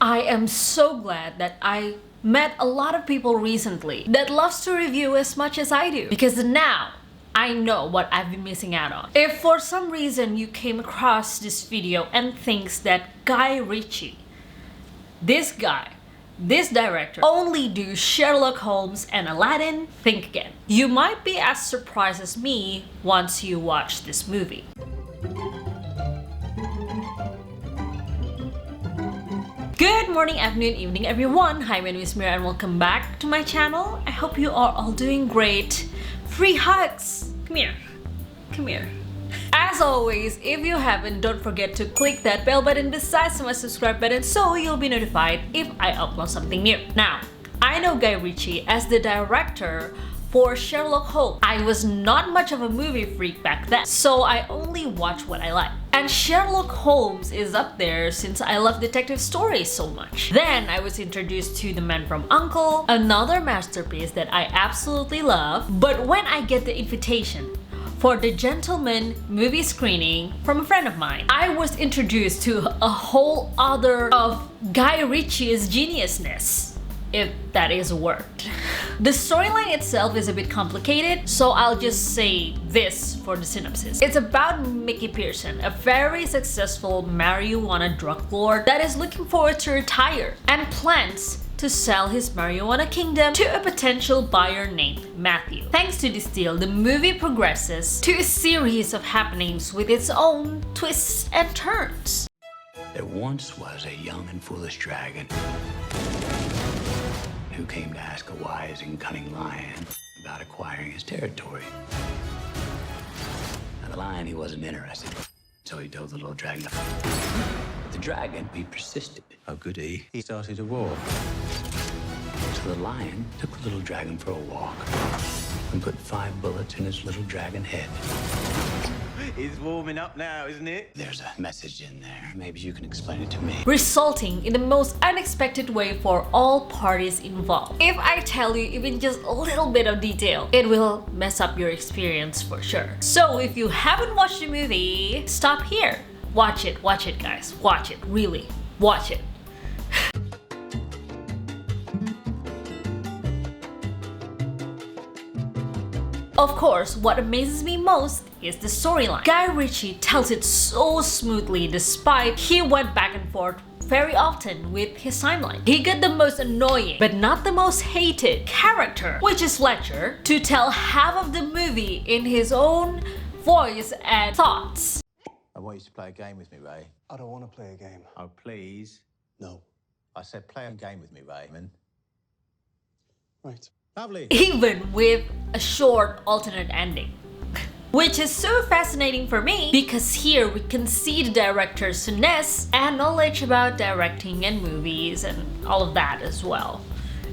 I am so glad that I met a lot of people recently that loves to review as much as I do, because now I know what I've been missing out on. If for some reason you came across this video and thinks that Guy Ritchie, this guy, this director, only do Sherlock Holmes and Aladdin, think again. You might be as surprised as me once you watch this movie. Good morning, afternoon, evening everyone. Hi, my name is Myra and welcome back to my channel. I hope you are all doing great. Free hugs! Come here. Come here. As always, if you haven't, don't forget to click that bell button besides my subscribe button so you'll be notified if I upload something new. Now, I know Guy Ritchie as the director for Sherlock Holmes. I was not much of a movie freak back then, so I only watch what I like. And Sherlock Holmes is up there since I love detective stories so much. Then I was introduced to The Man from U.N.C.L.E., another masterpiece that I absolutely love. But when I get the invitation for the Gentleman movie screening from a friend of mine, I was introduced to a whole other of Guy Ritchie's geniusness, if that is a word. The storyline itself is a bit complicated, so I'll just say this for the synopsis. It's about Mickey Pearson, a very successful marijuana drug lord that is looking forward to retire and plans to sell his marijuana kingdom to a potential buyer named Matthew. Thanks to this deal, the movie progresses to a series of happenings with its own twists and turns. There once was a young and foolish dragon who came to ask a wise and cunning lion about acquiring his territory. Now, the lion, he wasn't interested, so he told the little dragon. But the dragon, he persisted. Oh, goody. He started a war. So the lion took the little dragon for a walk and put 5 bullets in his little dragon head. It's warming up now, isn't it? There's a message in there. Maybe you can explain it to me. Resulting in the most unexpected way for all parties involved. If I tell you even just a little bit of detail, it will mess up your experience for sure. So if you haven't watched the movie, stop here. Watch it guys, watch it, really, watch it. Of course, what amazes me most is the storyline. Guy Ritchie tells it so smoothly despite he went back and forth very often with his timeline. He got the most annoying, but not the most hated character, which is Fletcher, to tell half of the movie in his own voice and thoughts. I want you to play a game with me, Ray. I don't want to play a game. Oh, please. No. I said play a game with me, Raymond. Right. Lovely. Even with a short alternate ending. Which is so fascinating for me because here we can see the director's finesse and knowledge about directing and movies and all of that as well.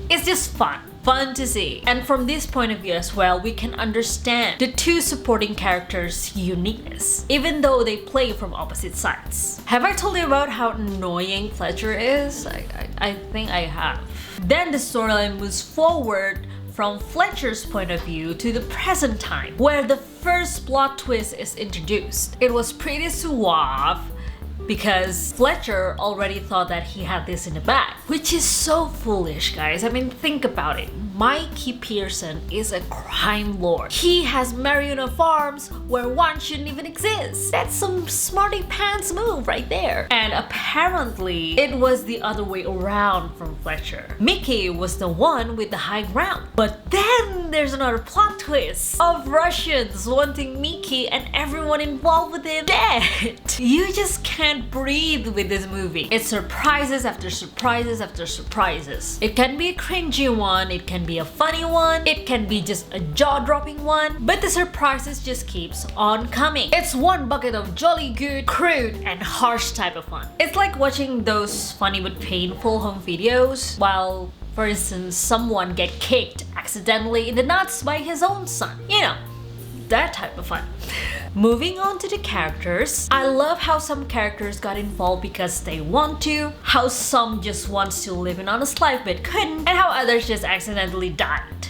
It's just fun to see. And from this point of view as well, we can understand the two supporting characters' uniqueness, even though they play from opposite sides. Have I told you about how annoying Fletcher is? I think I have. Then the storyline moves forward from Fletcher's point of view to the present time, where the first plot twist is introduced. It was pretty suave because Fletcher already thought that he had this in the bag, which is so foolish, guys. I mean, think about it. Mickey Pearson is a crime lord. He has marijuana farms where one shouldn't even exist. That's some smarty pants move right there. And apparently, it was the other way around from Fletcher. Mickey was the one with the high ground. But then there's another plot twist of Russians wanting Mickey and everyone involved with him dead. You just can't breathe with this movie. It's surprises after surprises after surprises. It can be a cringy one, it can be a funny one, it can be just a jaw-dropping one, but the surprises just keeps on coming. It's one bucket of jolly good, crude, and harsh type of fun. It's like watching those funny but painful home videos while, for instance, someone get kicked accidentally in the nuts by his own son. You know, that type of fun. Moving on to the characters, I love how some characters got involved because they want to, how some just wants to live an honest life but couldn't, and how others just accidentally died.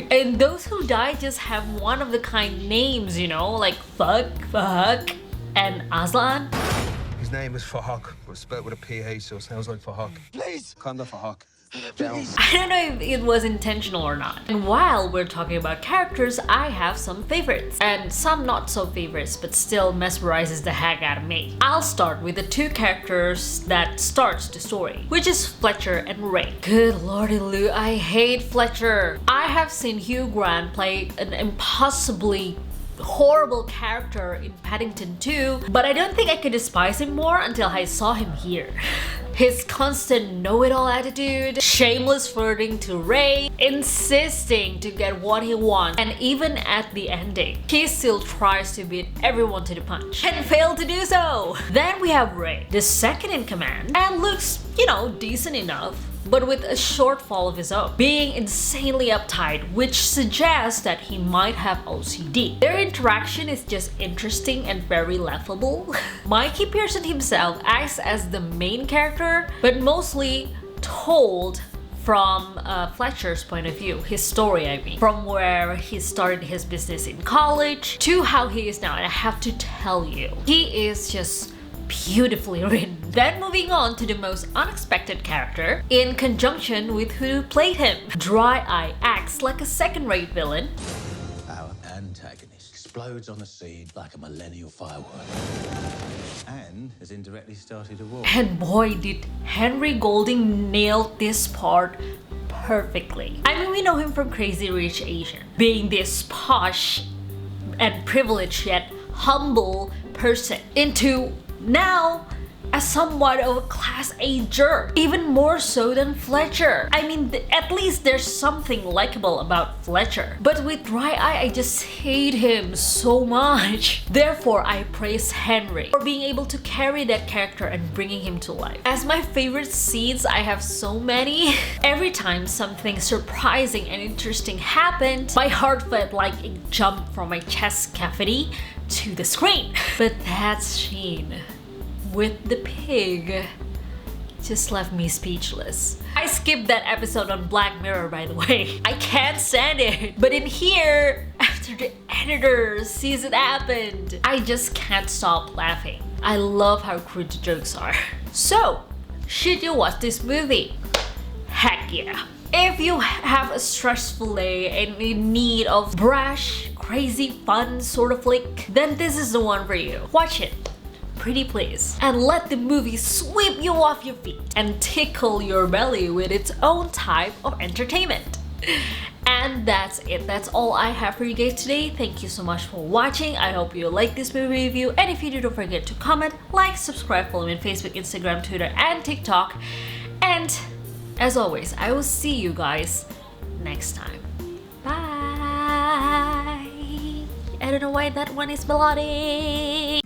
And those who died just have one-of-the-kind names, you know, like Fuck, and Aslan. He's His name was Fahak, but spelled with a PH, so it sounds like Fahak. Please! Kanda Fahak. I don't know if it was intentional or not. And while we're talking about characters, I have some favorites. And some not so favorites, but still mesmerizes the heck out of me. I'll start with the two characters that starts the story, which is Fletcher and Ray. Good lordy Lou, I hate Fletcher. I have seen Hugh Grant play an impossibly horrible character in Paddington 2, but I don't think I could despise him more until I saw him here. His constant know-it-all attitude, shameless flirting to Ray, insisting to get what he wants, and even at the ending, he still tries to beat everyone to the punch and failed to do so. Then we have Ray, the second in command, and looks, you know, decent enough, but with a shortfall of his own, being insanely uptight, which suggests that he might have OCD. Their interaction is just interesting and very laughable. Mikey Pearson himself acts as the main character, but mostly told from Fletcher's point of view, his story I mean, from where he started his business in college to how he is now, and I have to tell you, he is just beautifully written. Then moving on to the most unexpected character, in conjunction with who played him. Dry Eye acts like a second-rate villain. Our antagonist explodes on the scene like a millennial firework. And has indirectly started a war. And boy, did Henry Golding nail this part perfectly. I mean, we know him from Crazy Rich Asian, being this posh and privileged yet humble person, into now as somewhat of a class A jerk, even more so than Fletcher. I mean, at least there's something likable about Fletcher. But with Dry Eye, I just hate him so much. Therefore, I praise Henry for being able to carry that character and bringing him to life. As my favorite scenes, I have so many. Every time something surprising and interesting happened, my heart felt like it jumped from my chest cavity to the screen. But that scene with the pig just left me speechless. I skipped that episode on Black Mirror, by the way. I can't stand it. But in here, after the editor sees it happened, I just can't stop laughing. I love how crude the jokes are. So, should you watch this movie? Heck yeah. If you have a stressful day and in need of brash, crazy, fun sort of flick, then this is the one for you. Watch it. Pretty please, and let the movie sweep you off your feet and tickle your belly with its own type of entertainment. And that's it. That's all I have for you guys today. Thank you so much for watching. I hope you liked this movie review, and if you do, don't forget to comment, like, subscribe, follow me on Facebook, Instagram, Twitter, and TikTok. And as always, I will see you guys next time. Bye. I don't know why that one is melodic.